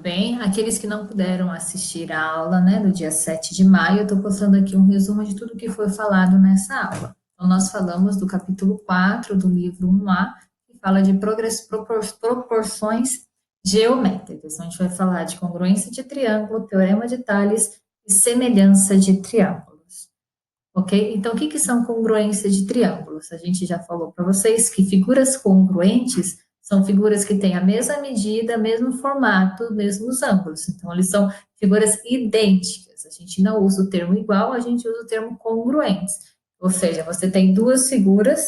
bem. Aqueles que não puderam assistir a aula, né, do dia 7 de maio, eu estou postando aqui um resumo de tudo que foi falado nessa aula. Então, nós falamos do capítulo 4 do livro 1A, que fala de proporções geométricas. Então, a gente vai falar de congruência de triângulo, teorema de Tales e semelhança de triângulos. Ok? Então, o que são congruências de triângulos? A gente já falou para vocês que figuras congruentes são figuras que têm a mesma medida, mesmo formato, mesmos ângulos. Então, eles são figuras idênticas. A gente não usa o termo igual, a gente usa o termo congruentes. Ou seja, você tem duas figuras,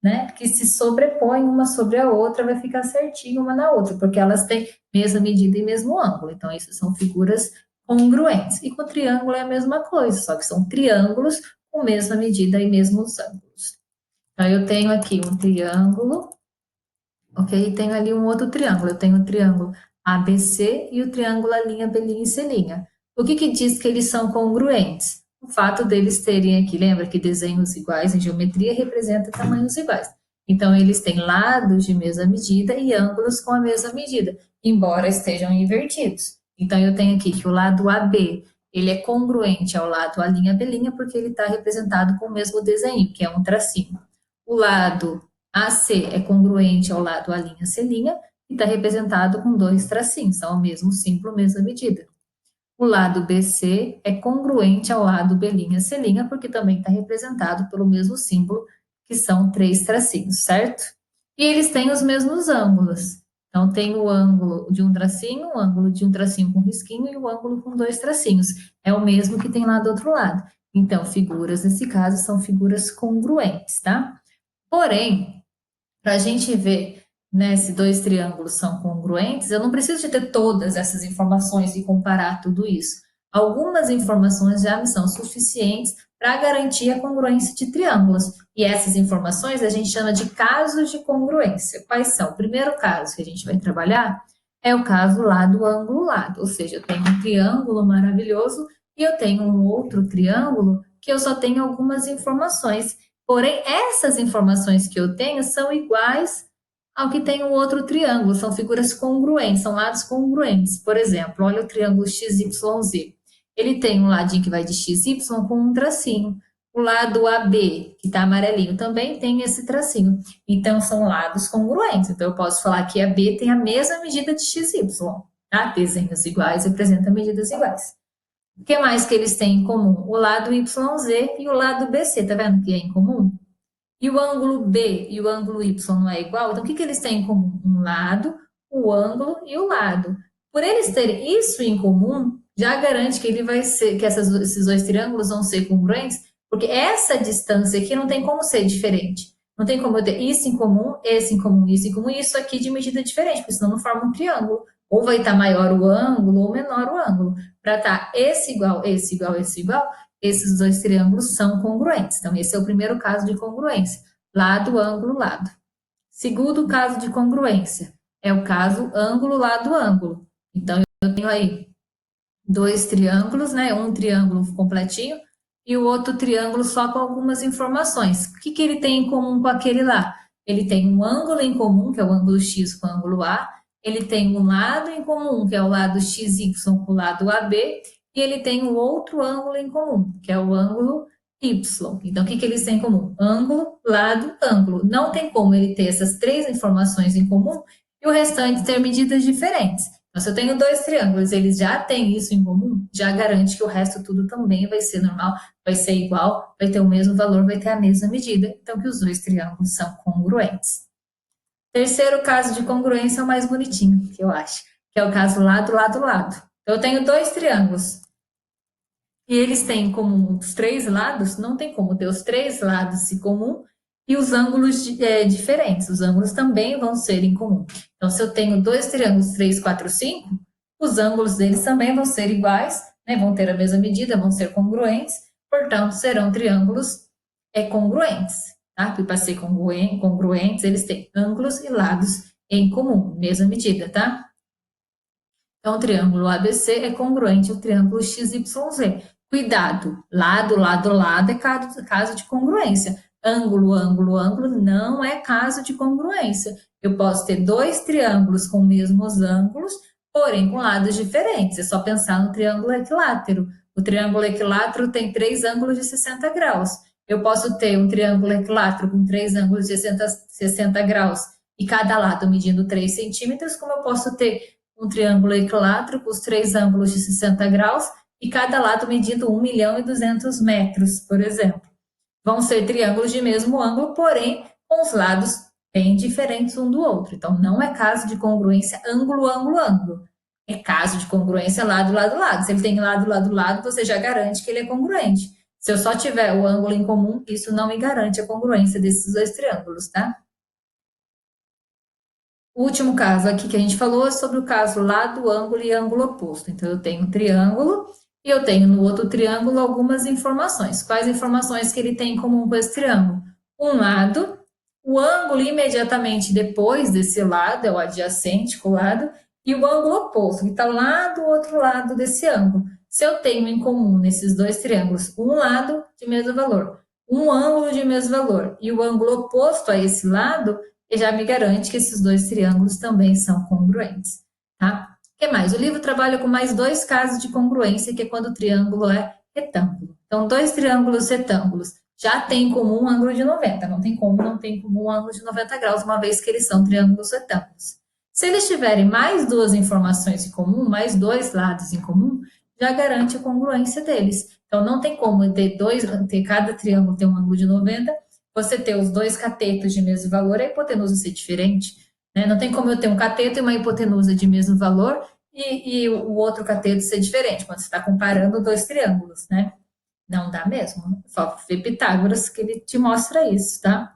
né, que se sobrepõem uma sobre a outra, vai ficar certinho uma na outra, porque elas têm mesma medida e mesmo ângulo. Então, isso são figuras congruentes. E com triângulo é a mesma coisa, só que são triângulos com mesma medida e mesmos ângulos. Então, eu tenho aqui um triângulo, ok? E tenho ali um outro triângulo. Eu tenho o triângulo ABC e o triângulo A', B' e C'. O que diz que eles são congruentes? O fato deles terem aqui, lembra que desenhos iguais em geometria representa tamanhos iguais. Então, eles têm lados de mesma medida e ângulos com a mesma medida, embora estejam invertidos. Então, eu tenho aqui que o lado AB, ele é congruente ao lado A', B', porque ele está representado com o mesmo desenho, que é um tracinho. O lado AC é congruente ao lado A', C' e está representado com dois tracinhos, são o mesmo símbolo, mesma medida. O lado BC é congruente ao lado B', C', porque também está representado pelo mesmo símbolo, que são três tracinhos, certo? E eles têm os mesmos ângulos. Então, tem o ângulo de um tracinho, o ângulo de um tracinho com risquinho e o ângulo com dois tracinhos. É o mesmo que tem lá do outro lado. Então, figuras, nesse caso, são figuras congruentes, tá? Porém, para a gente ver, né, se dois triângulos são congruentes, eu não preciso de ter todas essas informações e comparar tudo isso. Algumas informações já me são suficientes para garantir a congruência de triângulos. E essas informações a gente chama de casos de congruência. Quais são? O primeiro caso que a gente vai trabalhar é o caso lado, ângulo, lado. Ou seja, eu tenho um triângulo maravilhoso e eu tenho um outro triângulo que eu só tenho algumas informações. Porém, essas informações que eu tenho são iguais ao que tem o outro triângulo, são figuras congruentes, são lados congruentes. Por exemplo, olha o triângulo XYZ. Ele tem um ladinho que vai de XY com um tracinho. O lado AB, que está amarelinho, também tem esse tracinho. Então, são lados congruentes. Então, eu posso falar que a B tem a mesma medida de XY, tá? Desenhos iguais representam medidas iguais. O que mais que eles têm em comum? O lado YZ e o lado BC, tá vendo que é em comum? E o ângulo B e o ângulo Y não é igual? Então, o que eles têm em comum? Um lado, o ângulo e o lado. Por eles terem isso em comum, já garante que ele vai ser, que esses dois triângulos vão ser congruentes, porque essa distância aqui não tem como ser diferente. Não tem como eu ter isso em comum, esse em comum, isso em comum, e isso aqui de medida diferente, porque senão não forma um triângulo. Ou vai estar maior o ângulo ou menor o ângulo. Para estar esse igual, esse igual, esse igual, esses dois triângulos são congruentes. Então, esse é o primeiro caso de congruência. Lado, ângulo, lado. Segundo caso de congruência é o caso ângulo, lado, ângulo. Então, eu tenho aí dois triângulos, né? Um triângulo completinho e o outro triângulo só com algumas informações. O que ele tem em comum com aquele lá? Ele tem um ângulo em comum, que é o ângulo X com o ângulo A. Ele tem um lado em comum, que é o lado XY com o lado AB. E ele tem um outro ângulo em comum, que é o ângulo Y. Então, o que eles têm em comum? Ângulo, lado, ângulo. Não tem como ele ter essas três informações em comum e o restante ter medidas diferentes. Então, se eu tenho dois triângulos, eles já têm isso em comum, já garante que o resto tudo também vai ser normal, vai ser igual, vai ter o mesmo valor, vai ter a mesma medida. Então, que os dois triângulos são congruentes. Terceiro caso de congruência é o mais bonitinho, que eu acho, que é o caso lado, lado, lado. Então, eu tenho dois triângulos e eles têm em comum os três lados, não tem como ter os três lados em comum e os ângulos diferentes. Os ângulos também vão ser em comum. Então, se eu tenho dois triângulos 3, 4, 5, os ângulos deles também vão ser iguais, né? Vão ter a mesma medida, vão ser congruentes, portanto, serão triângulos congruentes. Tá? E para ser congruentes, eles têm ângulos e lados em comum, mesma medida, tá? Então, o triângulo ABC é congruente ao triângulo XYZ. Cuidado, lado, lado, lado é caso de congruência. Ângulo, ângulo, ângulo não é caso de congruência. Eu posso ter dois triângulos com mesmos ângulos, porém com lados diferentes. É só pensar no triângulo equilátero. O triângulo equilátero tem 3 ângulos de 60 graus. Eu posso ter um triângulo equilátero com 3 ângulos de 60 graus e cada lado medindo 3 centímetros, como eu posso ter um triângulo equilátero com os 3 ângulos de 60 graus e cada lado medindo 1.200.000 metros, por exemplo. Vão ser triângulos de mesmo ângulo, porém com os lados bem diferentes um do outro. Então, não é caso de congruência ângulo, ângulo, ângulo. É caso de congruência lado, lado, lado. Se ele tem lado, lado, lado, você já garante que ele é congruente. Se eu só tiver o ângulo em comum, isso não me garante a congruência desses dois triângulos, tá? O último caso aqui que a gente falou é sobre o caso lado, ângulo e ângulo oposto. Então, eu tenho um triângulo e eu tenho no outro triângulo algumas informações. Quais informações que ele tem em comum com esse triângulo? Um lado, o ângulo imediatamente depois desse lado, é o adjacente colado, e o ângulo oposto, que está lá do outro lado desse ângulo. Se eu tenho em comum nesses dois triângulos um lado de mesmo valor, um ângulo de mesmo valor e o ângulo oposto a esse lado, ele já me garante que esses dois triângulos também são congruentes, tá? O que mais? O livro trabalha com mais 2 casos de congruência, que é quando o triângulo é retângulo. Então, 2 triângulos retângulos já têm em comum um ângulo de 90, não tem como não ter em comum um ângulo de 90 graus, uma vez que eles são triângulos retângulos. Se eles tiverem mais 2 informações em comum, mais 2 lados em comum, já garante a congruência deles. Então, não tem como ter cada triângulo ter um ângulo de 90, você ter os 2 catetos de mesmo valor, a hipotenusa ser diferente. Né? Não tem como eu ter um cateto e uma hipotenusa de mesmo valor e o outro cateto ser diferente, quando você está comparando 2 triângulos, né? Não dá mesmo. Só ver Pitágoras que ele te mostra isso, tá?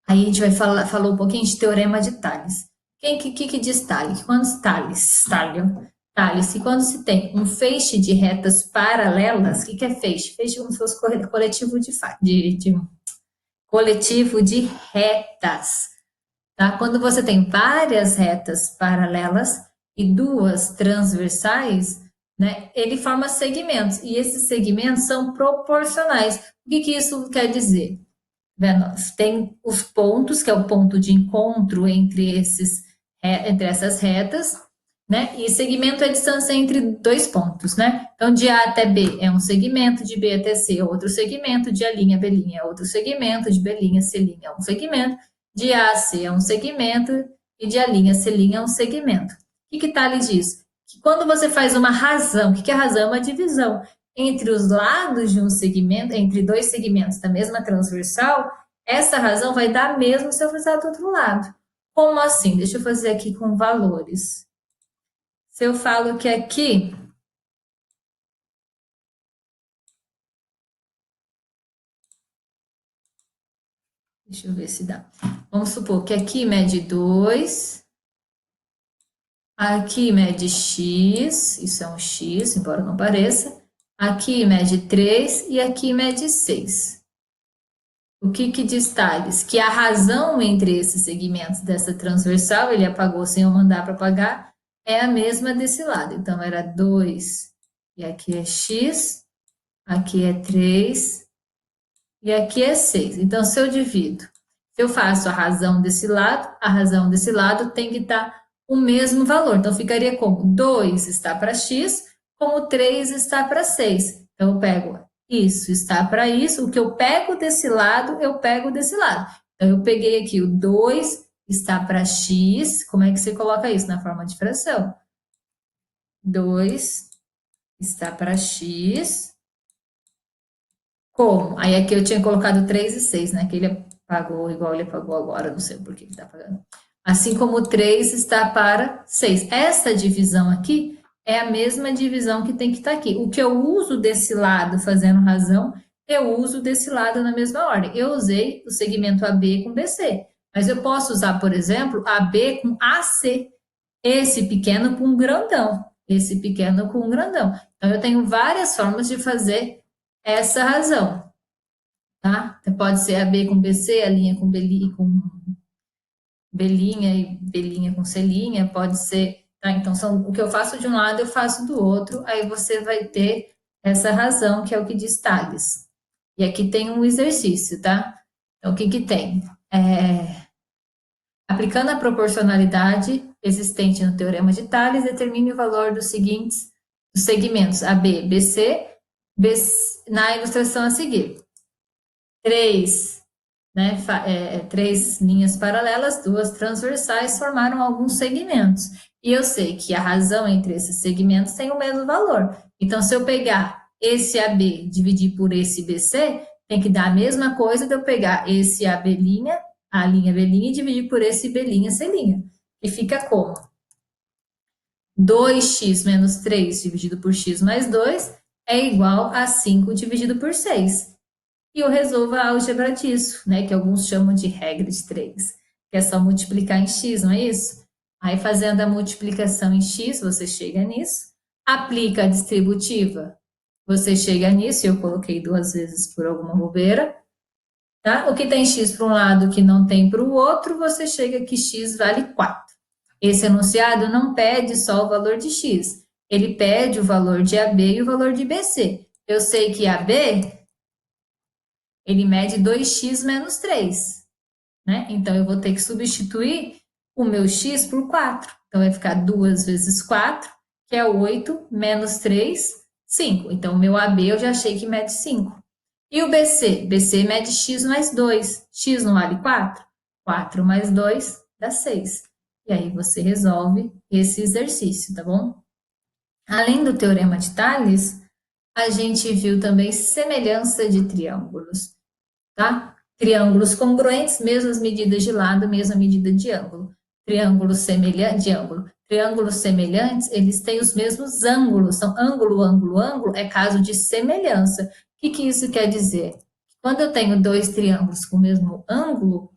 Aí a gente vai falar um pouquinho de teorema de Tales. Que diz Tales? Quando Tales, e quando se tem um feixe de retas paralelas, o que é feixe? Feixe é como se fosse coletivo de retas. Tá? Quando você tem várias retas paralelas e 2 transversais, né, ele forma segmentos, e esses segmentos são proporcionais. O que isso quer dizer? Tem os pontos, que é o ponto de encontro entre essas retas, né? E segmento é a distância entre 2 pontos, né? Então, de A até B é um segmento, de B até C é outro segmento, de A' B' é outro segmento, de B' C' é um segmento, de A a C é um segmento e de A' C' é um segmento. O que Tales diz? Que quando você faz uma razão, o que é razão? É uma divisão entre os lados de um segmento, entre 2 segmentos da mesma transversal, essa razão vai dar mesmo se eu fizer do outro lado. Como assim? Deixa eu fazer aqui com valores. Se eu falo que aqui deixa eu ver se dá. Vamos supor que aqui mede 2, aqui mede x, isso é um x, embora não pareça. Aqui mede 3 e aqui mede 6. O que diz Tales? Que a razão entre esses segmentos dessa transversal, ele apagou sem eu mandar para apagar, é a mesma desse lado. Então, era 2 e aqui é x, aqui é 3 e aqui é 6. Então, se eu divido, se eu faço a razão desse lado tem que estar o mesmo valor. Então, ficaria como 2 está para x, como 3 está para 6. Então, eu pego isso está para isso, o que eu pego desse lado, eu pego desse lado. Então, eu peguei aqui o 2 está para x, como é que você coloca isso? Na forma de fração. 2 está para x, como? Aí aqui eu tinha colocado 3 e 6, né? Que ele pagou igual ele pagou agora, não sei por que ele está pagando. Assim como 3 está para 6. Essa divisão aqui é a mesma divisão que tem que estar aqui. O que eu uso desse lado fazendo razão, eu uso desse lado na mesma ordem. Eu usei o segmento AB com BC, mas eu posso usar, por exemplo, AB com AC, esse pequeno com grandão, esse pequeno com grandão. Então, eu tenho várias formas de fazer essa razão, tá? Pode ser AB com BC, a linha com belinha e belinha com celinha, pode ser, tá? Então, o que eu faço de um lado, eu faço do outro, aí você vai ter essa razão, que é o que diz Tales. E aqui tem um exercício, tá? Então, o que tem? Aplicando a proporcionalidade existente no Teorema de Tales, determine o valor dos seguintes dos segmentos AB, BC, na ilustração a seguir. Três linhas paralelas, duas transversais, formaram alguns segmentos. E eu sei que a razão entre esses segmentos tem o mesmo valor. Então, se eu pegar esse AB dividir por esse BC, tem que dar a mesma coisa de eu pegar esse AB', a linha B' e dividir por esse B' C'. E fica como? 2x menos 3 dividido por x mais 2 é igual a 5 dividido por 6. E eu resolvo a álgebra disso, né, que alguns chamam de regra de 3, que é só multiplicar em x, não é isso? Aí, fazendo a multiplicação em x, você chega nisso. Aplica a distributiva, você chega nisso, e eu coloquei 2 vezes por alguma bobeira. Tá? O que tem x para um lado que não tem para o outro, você chega que x vale 4. Esse enunciado não pede só o valor de x, ele pede o valor de AB e o valor de BC. Eu sei que AB, ele mede 2x menos 3, né? Então, eu vou ter que substituir o meu x por 4. Então, vai ficar 2 vezes 4, que é 8, menos 3, 5. Então, o meu AB eu já achei que mede 5. E o BC? BC mede x mais 2. X não vale 4? 4 mais 2 dá 6. E aí você resolve esse exercício, tá bom? Além do teorema de Tales, a gente viu também semelhança de triângulos, tá? Triângulos congruentes, mesmas medidas de lado, mesma medida de ângulo. Triângulos semelhantes, de ângulo. Triângulos semelhantes, eles têm os mesmos ângulos. São ângulo, ângulo, ângulo, é caso de semelhança. O que isso quer dizer? Quando eu tenho dois triângulos com o mesmo ângulo,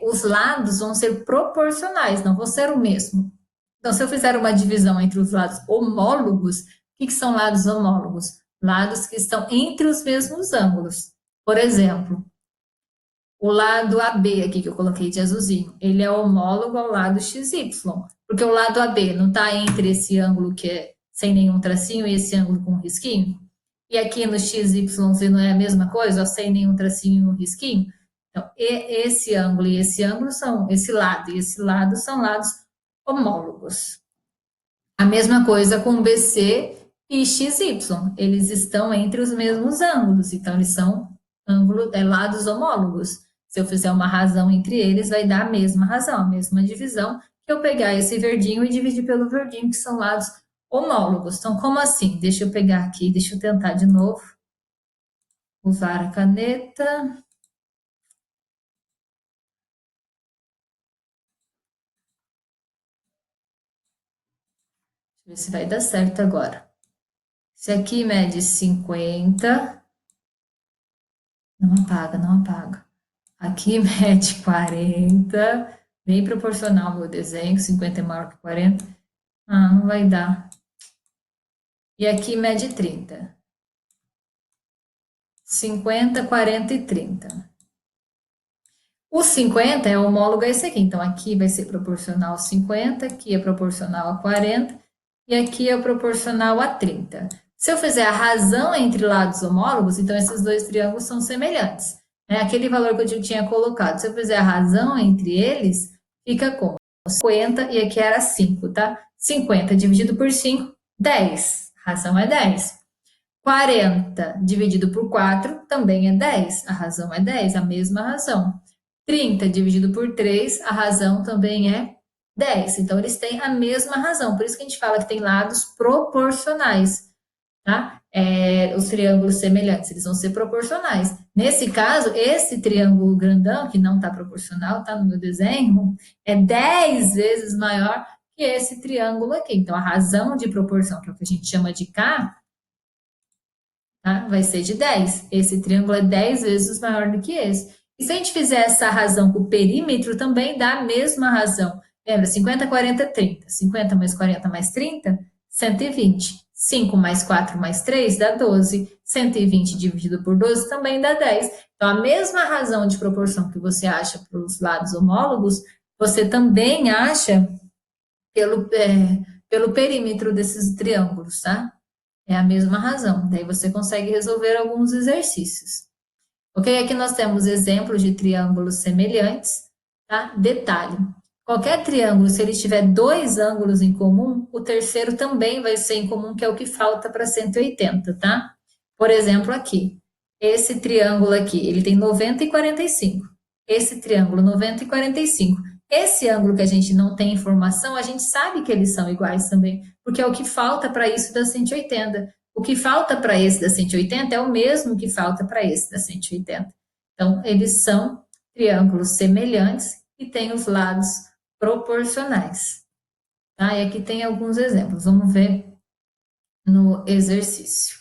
os lados vão ser proporcionais, não vão ser o mesmo. Então, se eu fizer uma divisão entre os lados homólogos, o que são lados homólogos? Lados que estão entre os mesmos ângulos. Por exemplo, o lado AB aqui que eu coloquei de azulzinho, ele é homólogo ao lado XY, porque o lado AB não está entre esse ângulo que é sem nenhum tracinho e esse ângulo com um risquinho? E aqui no XYZ não é a mesma coisa, ó, sem nenhum tracinho e um risquinho? Então, esse ângulo e esse ângulo são, esse lado e esse lado são lados homólogos. A mesma coisa com BC e XY, eles estão entre os mesmos ângulos, então eles são lados homólogos. Se eu fizer uma razão entre eles, vai dar a mesma razão, a mesma divisão, que eu pegar esse verdinho e dividir pelo verdinho, que são lados homólogos. Então, como assim? Deixa eu pegar aqui, deixa eu tentar de novo. Usar a caneta. Deixa eu ver se vai dar certo agora. Esse aqui mede 50. Não apaga, não apaga. Aqui mede 40, bem proporcional ao meu desenho, 50 é maior que 40. Ah, não vai dar. E aqui mede 30. 50, 40 e 30. O 50 é homólogo a esse aqui, então aqui vai ser proporcional a 50, aqui é proporcional a 40 e aqui é proporcional a 30. Se eu fizer a razão entre lados homólogos, então esses dois triângulos são semelhantes. Aquele valor que eu tinha colocado, se eu fizer a razão entre eles, fica como 50 e aqui era 5, tá? 50 dividido por 5, 10. A razão é 10. 40 dividido por 4 também é 10. A razão é 10, a mesma razão. 30 dividido por 3, a razão também é 10. Então, eles têm a mesma razão. Por isso que a gente fala que tem lados proporcionais, tá? Os triângulos semelhantes, eles vão ser proporcionais. Nesse caso, esse triângulo grandão, que não está proporcional, tá no meu desenho, é 10 vezes maior que esse triângulo aqui. Então, a razão de proporção, que é o que a gente chama de K, tá? Vai ser de 10. Esse triângulo é 10 vezes maior do que esse. E se a gente fizer essa razão com o perímetro, também dá a mesma razão. Lembra? 50, 40, 30. 50 mais 40 mais 30, 120. 5 mais 4 mais 3 dá 12. 120 dividido por 12 também dá 10. Então, a mesma razão de proporção que você acha para os lados homólogos, você também acha pelo perímetro desses triângulos, tá? É a mesma razão. Daí você consegue resolver alguns exercícios. Ok? Aqui nós temos exemplos de triângulos semelhantes, tá? Detalhe, qualquer triângulo, se ele tiver dois ângulos em comum, o terceiro também vai ser em comum, que é o que falta para 180, tá? Por exemplo, aqui, esse triângulo aqui, ele tem 90 e 45. Esse triângulo, 90 e 45. Esse ângulo que a gente não tem informação, a gente sabe que eles são iguais também, porque é o que falta para isso da 180. O que falta para esse da 180 é o mesmo que falta para esse da 180. Então, eles são triângulos semelhantes e têm os lados proporcionais. Tá? E aqui tem alguns exemplos. Vamos ver no exercício.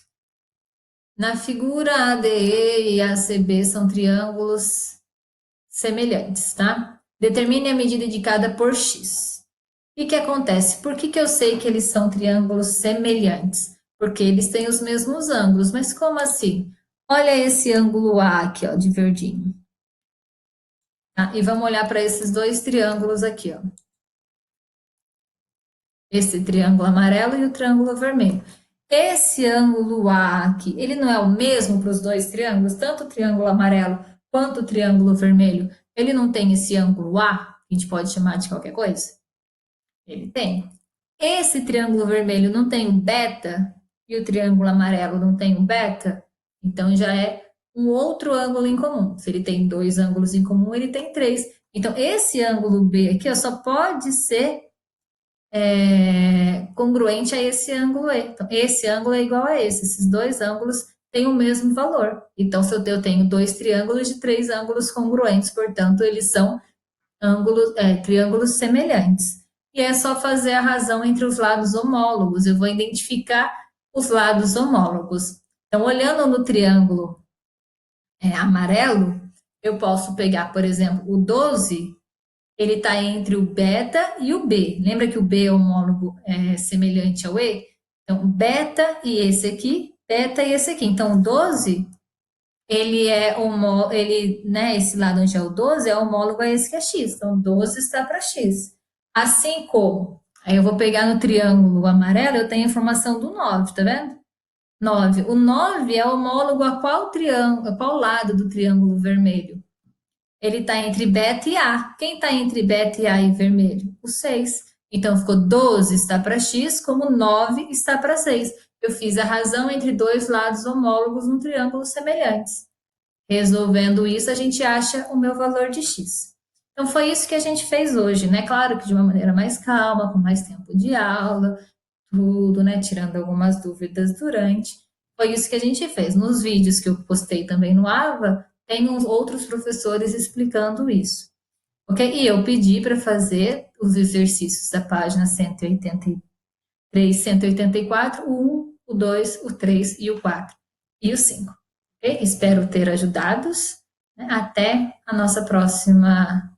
Na figura ADE e ACB são triângulos semelhantes, tá? Determine a medida indicada por x. O que acontece? Por que eu sei que eles são triângulos semelhantes? Porque eles têm os mesmos ângulos. Mas como assim? Olha esse ângulo A aqui, ó, de verdinho. Tá? E vamos olhar para esses dois triângulos aqui, ó. Esse triângulo amarelo e o triângulo vermelho. Esse ângulo A aqui, ele não é o mesmo para os dois triângulos, tanto o triângulo amarelo quanto o triângulo vermelho? Ele não tem esse ângulo A, que a gente pode chamar de qualquer coisa? Ele tem. Esse triângulo vermelho não tem um beta e o triângulo amarelo não tem um beta, então já é um outro ângulo em comum. Se ele tem dois ângulos em comum, ele tem três. Então, esse ângulo B aqui ó, só pode ser congruente a esse ângulo E. Então, esse ângulo é igual a esse. Esses dois ângulos têm o mesmo valor. Então, se eu tenho dois triângulos de três ângulos congruentes, portanto, eles são triângulos semelhantes. E é só fazer a razão entre os lados homólogos. Eu vou identificar os lados homólogos. Então, olhando no triângulo amarelo, eu posso pegar, por exemplo, o 12, ele está entre o beta e o B. Lembra que o B é homólogo semelhante ao E? Então, beta e esse aqui, beta e esse aqui. Então, o 12, ele é esse lado onde é o 12 é homólogo a esse que é x. Então, 12 está para x. Assim como, aí eu vou pegar no triângulo amarelo, eu tenho a informação do 9, tá vendo? 9. O 9 é homólogo a qual triângulo, a qual lado do triângulo vermelho? Ele está entre beta e A. Quem está entre beta e A e vermelho? O 6. Então, ficou 12 está para x, como 9 está para 6. Eu fiz a razão entre dois lados homólogos num triângulo semelhantes. Resolvendo isso, a gente acha o meu valor de x. Então, foi isso que a gente fez hoje, né? Claro que de uma maneira mais calma, com mais tempo de aula, tudo, né? Tirando algumas dúvidas durante. Foi isso que a gente fez. Nos vídeos que eu postei também no AVA, tem uns outros professores explicando isso. Ok? E eu pedi para fazer os exercícios da página 183, 184, o 1, o 2, o 3 e o 4 e o 5. Okay? Espero ter ajudados. Até a nossa próxima